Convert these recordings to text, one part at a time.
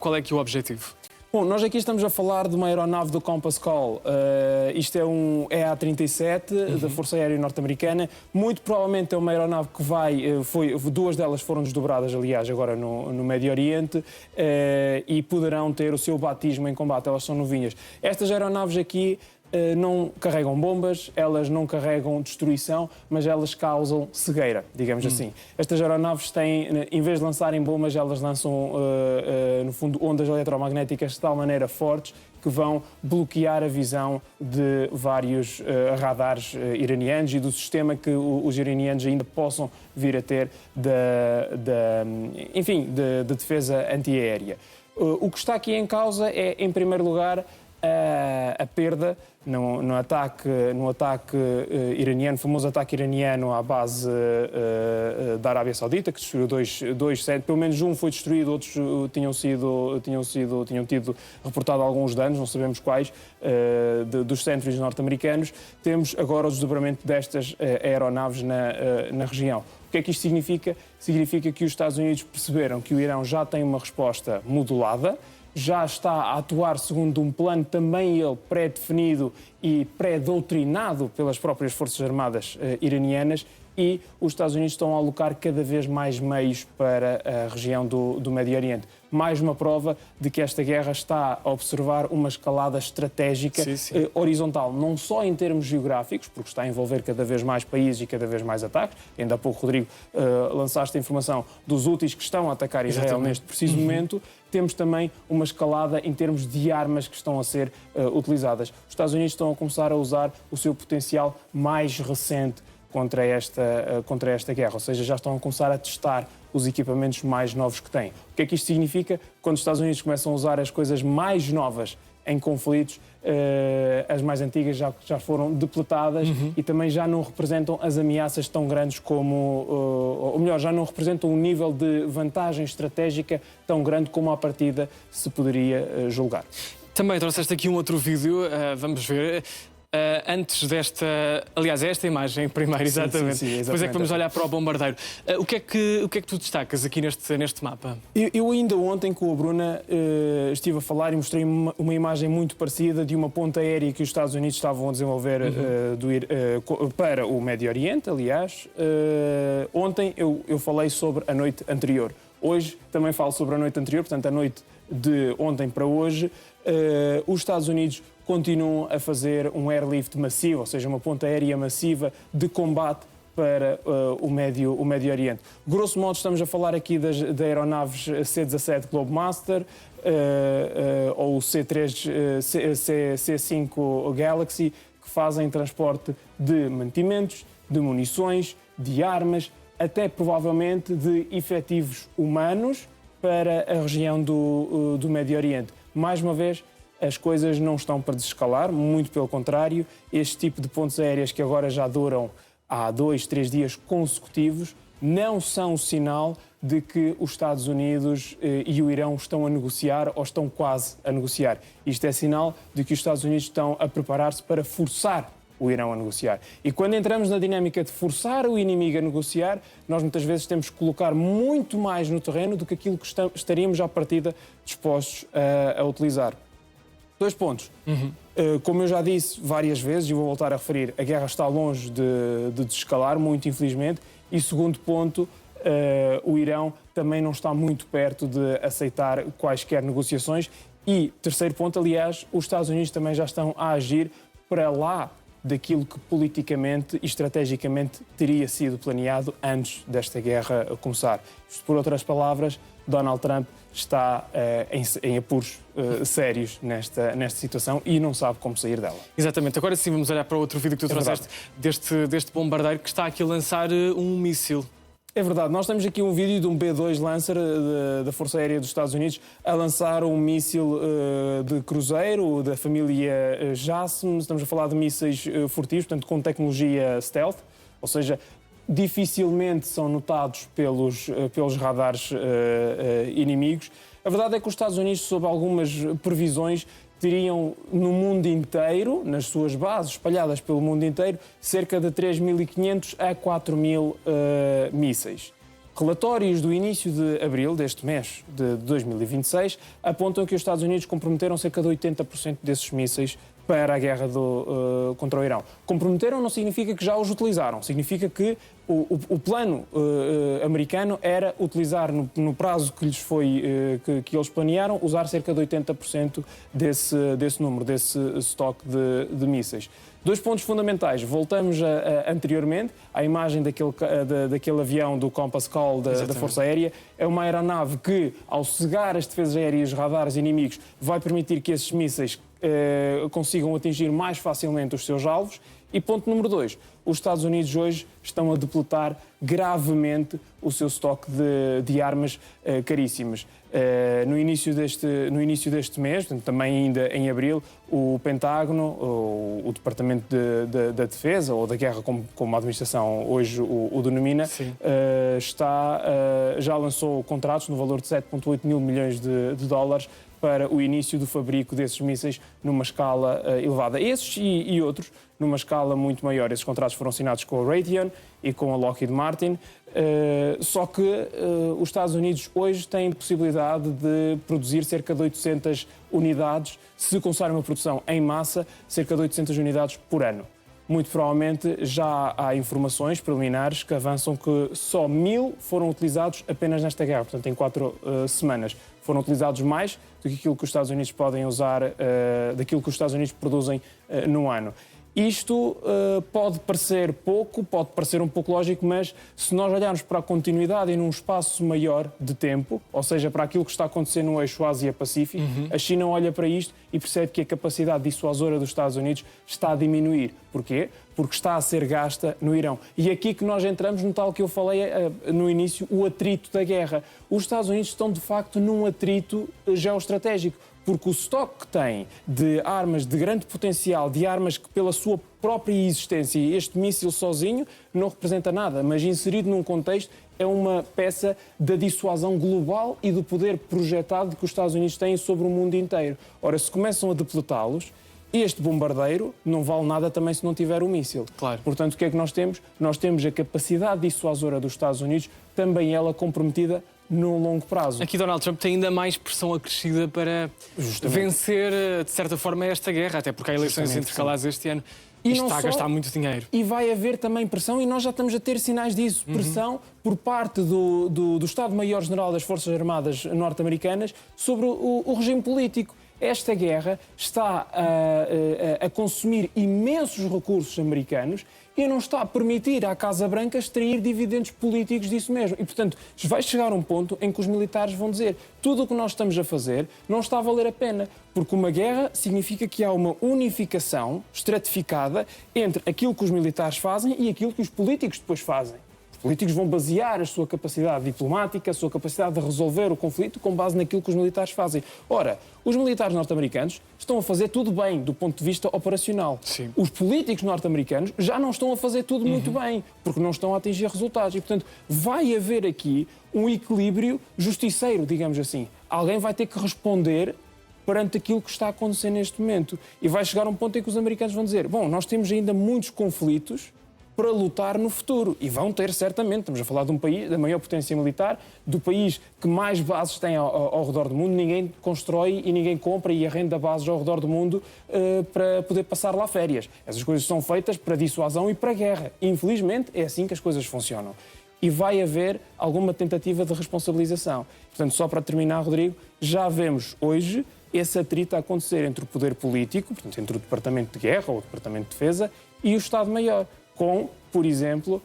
Qual é que é o objetivo? Bom, nós aqui estamos a falar de uma aeronave do Compass Call. Isto é um EA-37 da Força Aérea Norte-Americana. Muito provavelmente é uma aeronave que duas delas foram desdobradas, aliás, agora no Médio Oriente, e poderão ter o seu batismo em combate. Elas são novinhas. Estas aeronaves aqui não carregam bombas, elas não carregam destruição, mas elas causam cegueira, digamos assim. Estas aeronaves têm, em vez de lançarem bombas, elas lançam, no fundo, ondas eletromagnéticas de tal maneira fortes que vão bloquear a visão de vários radares iranianos e do sistema que os iranianos ainda possam vir a ter de defesa antiaérea. O que está aqui em causa é, em primeiro lugar, a perda no ataque iraniano, famoso ataque iraniano à base da Arábia Saudita, que destruiu dois pelo menos um foi destruído, outros tinham tido reportado alguns danos, não sabemos quais, dos centros norte-americanos. Temos agora o desdobramento destas aeronaves na região. O que é que isto significa? Significa que os Estados Unidos perceberam que o Irão já tem uma resposta modulada, já está a atuar segundo um plano também ele pré-definido e pré-doutrinado pelas próprias Forças Armadas iranianas, e os Estados Unidos estão a alocar cada vez mais meios para a região do Médio Oriente. Mais uma prova de que esta guerra está a observar uma escalada estratégica horizontal, não só em termos geográficos, porque está a envolver cada vez mais países e cada vez mais ataques. Ainda há pouco, Rodrigo, lançaste a informação dos Houthis que estão a atacar Israel neste preciso momento. Temos também uma escalada em termos de armas que estão a ser utilizadas. Os Estados Unidos estão a começar a usar o seu potencial mais recente contra esta guerra, ou seja, já estão a começar a testar os equipamentos mais novos que têm. O que é que isto significa? Quando os Estados Unidos começam a usar as coisas mais novas em conflitos, as mais antigas já foram depletadas e também já não representam as ameaças tão grandes como, ou melhor, já não representam um nível de vantagem estratégica tão grande como à partida se poderia julgar. Também trouxeste aqui um outro vídeo, vamos ver. Antes desta... Aliás, esta imagem primeiro, exatamente. Sim, Depois é que vamos olhar para o bombardeiro. O que é que tu destacas aqui neste mapa? Eu ainda ontem, com a Bruna, estive a falar e mostrei uma imagem muito parecida de uma ponte aérea que os Estados Unidos estavam a desenvolver para o Médio Oriente, aliás. Ontem eu falei sobre a noite anterior. Hoje também falo sobre a noite anterior, portanto, a noite de ontem para hoje. Os Estados Unidos continuam a fazer um airlift massivo, ou seja, uma ponte aérea massiva de combate para o Médio Oriente. Grosso modo, estamos a falar aqui de aeronaves C-17 Globemaster ou o C-5 Galaxy, que fazem transporte de mantimentos, de munições, de armas, até provavelmente de efetivos humanos para a região do Médio Oriente. Mais uma vez, as coisas não estão para desescalar, muito pelo contrário. Este tipo de pontes aéreas que agora já duram há 2, 3 dias consecutivos não são sinal de que os Estados Unidos e o Irão estão a negociar ou estão quase a negociar. Isto é sinal de que os Estados Unidos estão a preparar-se para forçar o Irão a negociar. E quando entramos na dinâmica de forçar o inimigo a negociar, nós muitas vezes temos que colocar muito mais no terreno do que aquilo que estaríamos à partida dispostos a utilizar. 2 pontos. Como eu já disse várias vezes, e vou voltar a referir, a guerra está longe de desescalar, muito infelizmente. E segundo ponto, o Irão também não está muito perto de aceitar quaisquer negociações. E terceiro ponto, aliás, os Estados Unidos também já estão a agir para lá daquilo que politicamente e estrategicamente teria sido planeado antes desta guerra começar. Isto, por outras palavras, Donald Trump está em apuros sérios nesta situação e não sabe como sair dela. Exatamente. Agora sim vamos olhar para outro vídeo que tu trouxeste deste bombardeiro que está aqui a lançar um míssil. É verdade, nós temos aqui um vídeo de um B-2 Lancer da Força Aérea dos Estados Unidos a lançar um míssil de cruzeiro da família JASSM. Estamos a falar de mísseis furtivos, portanto com tecnologia stealth, ou seja, dificilmente são notados pelos radares inimigos. A verdade é que os Estados Unidos, sob algumas previsões, teriam no mundo inteiro, nas suas bases espalhadas pelo mundo inteiro, cerca de 3.500 a 4.000 mísseis. Relatórios do início de abril deste mês de 2026 apontam que os Estados Unidos comprometeram cerca de 80% desses mísseis para a guerra contra o Irão. Comprometeram não significa que já os utilizaram, significa que o plano americano era utilizar no prazo que lhes foi que eles planearam, usar cerca de 80% desse número, desse estoque de mísseis. Dois pontos fundamentais. Voltamos anteriormente à imagem daquele avião do Compass Call da Força Aérea. É uma aeronave que, ao cegar as defesas aéreas e os radares inimigos, vai permitir que esses mísseis consigam atingir mais facilmente os seus alvos. E ponto número 2, os Estados Unidos hoje estão a depletar gravemente o seu estoque de armas caríssimas. No início deste mês, portanto, também ainda em abril, o Pentágono, o Departamento da Defesa, ou da Guerra, como a administração hoje o denomina, já lançou contratos no valor de 7,8 mil milhões de dólares para o início do fabrico desses mísseis numa escala elevada. Esses e outros numa escala muito maior. Esses contratos foram assinados com a Raytheon e com a Lockheed Martin, só que os Estados Unidos hoje têm possibilidade de produzir cerca de 800 unidades, se começarem uma produção em massa, cerca de 800 unidades por ano. Muito provavelmente já há informações preliminares que avançam que só 1000 foram utilizados apenas nesta guerra, portanto em 4 semanas. Foram utilizados mais do que aquilo que os Estados Unidos podem usar, daquilo que os Estados Unidos produzem no ano. Isto pode parecer pouco, pode parecer um pouco lógico, mas se nós olharmos para a continuidade e num espaço maior de tempo, ou seja, para aquilo que está acontecendo no eixo Ásia-Pacífico, a China olha para isto e percebe que a capacidade dissuasora dos Estados Unidos está a diminuir. Porquê? Porque está a ser gasta no Irão. E aqui que nós entramos no tal que eu falei no início, o atrito da guerra. Os Estados Unidos estão, de facto, num atrito geoestratégico, porque o estoque que tem de armas de grande potencial, de armas que pela sua própria existência, este míssil sozinho não representa nada, mas inserido num contexto é uma peça da dissuasão global e do poder projetado que os Estados Unidos têm sobre o mundo inteiro. Ora, se começam a depletá-los, este bombardeiro não vale nada também se não tiver o míssil. Claro. Portanto, o que é que nós temos? Nós temos a capacidade dissuasora dos Estados Unidos, também ela comprometida no longo prazo. Aqui Donald Trump tem ainda mais pressão acrescida para vencer, de certa forma, esta guerra, até porque há eleições intercalares este ano. E está a gastar muito dinheiro. E vai haver também pressão, e nós já estamos a ter sinais disso, pressão por parte do Estado-Maior-General das Forças Armadas norte-americanas sobre o regime político. Esta guerra está a consumir imensos recursos americanos e não está a permitir à Casa Branca extrair dividendos políticos disso mesmo. E, portanto, vai chegar um ponto em que os militares vão dizer tudo o que nós estamos a fazer não está a valer a pena, porque uma guerra significa que há uma unificação estratificada entre aquilo que os militares fazem e aquilo que os políticos depois fazem. Os políticos vão basear a sua capacidade diplomática, a sua capacidade de resolver o conflito com base naquilo que os militares fazem. Ora, os militares norte-americanos estão a fazer tudo bem do ponto de vista operacional. Sim. Os políticos norte-americanos já não estão a fazer tudo muito bem, porque não estão a atingir resultados. E, portanto, vai haver aqui um equilíbrio justiceiro, digamos assim. Alguém vai ter que responder perante aquilo que está a acontecer neste momento. E vai chegar um ponto em que os americanos vão dizer: bom, nós temos ainda muitos conflitos para lutar no futuro. E vão ter, certamente. Estamos a falar de um país da maior potência militar, do país que mais bases tem ao redor do mundo. Ninguém constrói e ninguém compra e arrenda bases ao redor do mundo para poder passar lá férias. Essas coisas são feitas para dissuasão e para guerra. Infelizmente, é assim que as coisas funcionam. E vai haver alguma tentativa de responsabilização. Portanto, só para terminar, Rodrigo, já vemos hoje esse atrito a acontecer entre o poder político, portanto, entre o Departamento de Guerra ou o Departamento de Defesa e o Estado-Maior, com, por exemplo,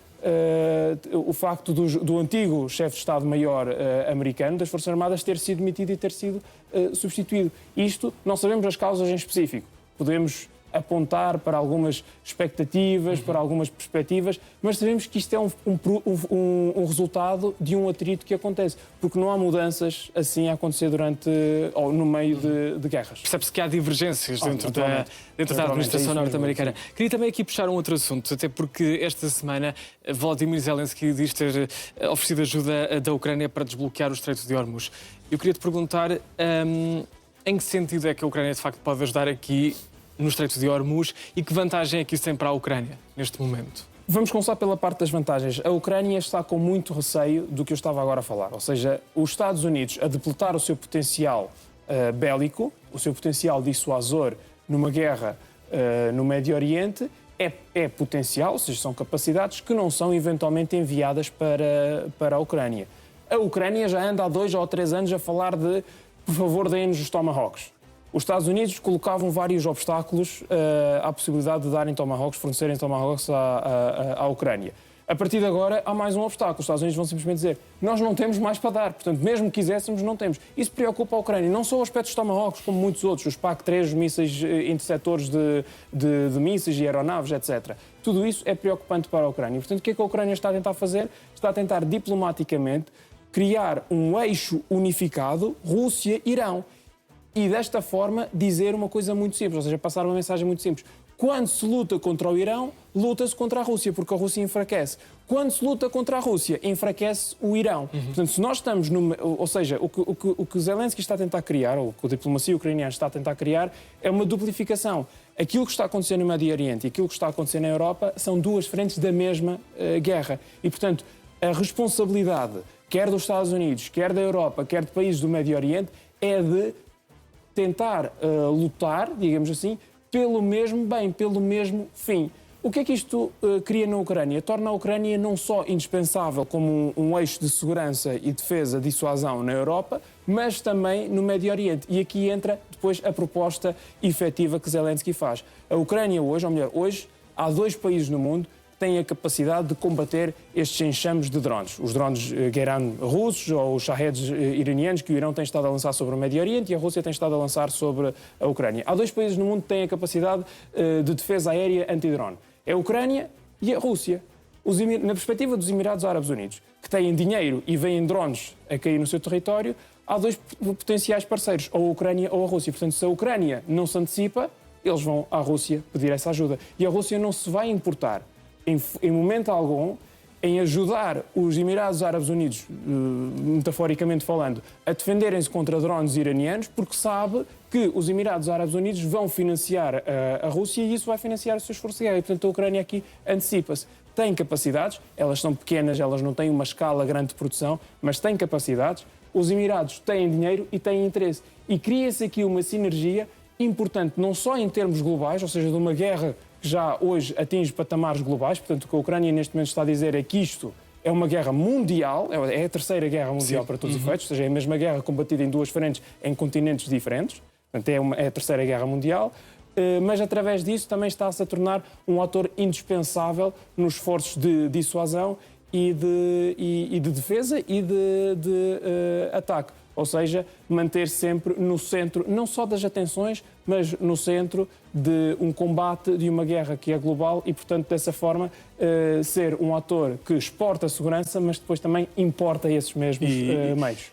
o facto do antigo chefe de Estado-Maior americano das Forças Armadas ter sido demitido e ter sido substituído. Isto, não sabemos as causas em específico. Podemos apontar para algumas expectativas, para algumas perspectivas, mas sabemos que isto é um resultado de um atrito que acontece, porque não há mudanças assim a acontecer ou no meio de guerras. Percebe-se que há divergências dentro da administração norte-americana. Queria também aqui puxar um outro assunto, até porque esta semana Volodymyr Zelensky diz ter oferecido ajuda da Ucrânia para desbloquear o Estreito de Hormuz. Eu queria te perguntar em que sentido é que a Ucrânia de facto pode ajudar aqui no Estreito de Hormuz e que vantagem é que isso tem para a Ucrânia neste momento? Vamos começar pela parte das vantagens. A Ucrânia está com muito receio do que eu estava agora a falar. Ou seja, os Estados Unidos, a depletar o seu potencial bélico, o seu potencial dissuasor numa guerra no Médio Oriente, é potencial, ou seja, são capacidades que não são eventualmente enviadas para a Ucrânia. A Ucrânia já anda há 2 ou 3 anos a falar de, por favor, deem-nos os Tomahawks. Os Estados Unidos colocavam vários obstáculos à possibilidade de darem Tomahawks, fornecerem Tomahawks à Ucrânia. A partir de agora, há mais um obstáculo. Os Estados Unidos vão simplesmente dizer nós não temos mais para dar. Portanto, mesmo que quiséssemos, não temos. Isso preocupa a Ucrânia. Não só o aspecto dos Tomahawks, como muitos outros. Os PAC-3, os mísseis interceptores de mísseis e aeronaves, etc. Tudo isso é preocupante para a Ucrânia. Portanto, o que é que a Ucrânia está a tentar fazer? Está a tentar, diplomaticamente, criar um eixo unificado Rússia-Irão. E desta forma dizer uma coisa muito simples, ou seja, passar uma mensagem muito simples. Quando se luta contra o Irão, luta-se contra a Rússia, porque a Rússia enfraquece. Quando se luta contra a Rússia, enfraquece o Irão. Portanto, se nós estamos numa... Ou seja, o que Zelensky está a tentar criar, ou o que a diplomacia ucraniana está a tentar criar, é uma duplificação. Aquilo que está acontecendo no Médio Oriente e aquilo que está acontecendo na Europa são duas frentes da mesma guerra. E, portanto, a responsabilidade, quer dos Estados Unidos, quer da Europa, quer de países do Médio Oriente, é de tentar lutar, digamos assim, pelo mesmo bem, pelo mesmo fim. O que é que isto cria na Ucrânia? Torna a Ucrânia não só indispensável como um eixo de segurança e defesa, dissuasão na Europa, mas também no Médio Oriente. E aqui entra depois a proposta efetiva que Zelensky faz. A Ucrânia hoje, ou melhor, hoje, há 2 países no mundo que têm a capacidade de combater estes enxames de drones. Os drones Geran russos ou os Shaheds iranianos que o Irão tem estado a lançar sobre o Médio Oriente e a Rússia tem estado a lançar sobre a Ucrânia. Há 2 países no mundo que têm a capacidade de defesa aérea anti-drone. É a Ucrânia e a Rússia. Na perspectiva dos Emirados Árabes Unidos, que têm dinheiro e veem drones a cair no seu território, há 2 potenciais parceiros, ou a Ucrânia ou a Rússia. Portanto, se a Ucrânia não se antecipa, eles vão à Rússia pedir essa ajuda. E a Rússia não se vai importar em momento algum, em ajudar os Emirados Árabes Unidos, metaforicamente falando, a defenderem-se contra drones iranianos, porque sabe que os Emirados Árabes Unidos vão financiar a Rússia e isso vai financiar os seus esforços de guerra. E, portanto, a Ucrânia aqui antecipa-se. Tem capacidades, elas são pequenas, elas não têm uma escala grande de produção, mas têm capacidades. Os Emirados têm dinheiro e têm interesse. E cria-se aqui uma sinergia importante, não só em termos globais, ou seja, de uma guerra que já hoje atinge patamares globais. Portanto, o que a Ucrânia neste momento está a dizer é que isto é uma guerra mundial, é a terceira guerra mundial para todos os efeitos, ou seja, é a mesma guerra combatida em 2 frentes em continentes diferentes. Portanto, é a terceira guerra mundial, mas através disso também está-se a tornar um ator indispensável nos esforços de dissuasão e de defesa e de ataque. Ou seja, manter sempre no centro, não só das atenções, mas no centro de um combate, de uma guerra que é global e, portanto, dessa forma, ser um ator que exporta a segurança, mas depois também importa esses mesmos meios.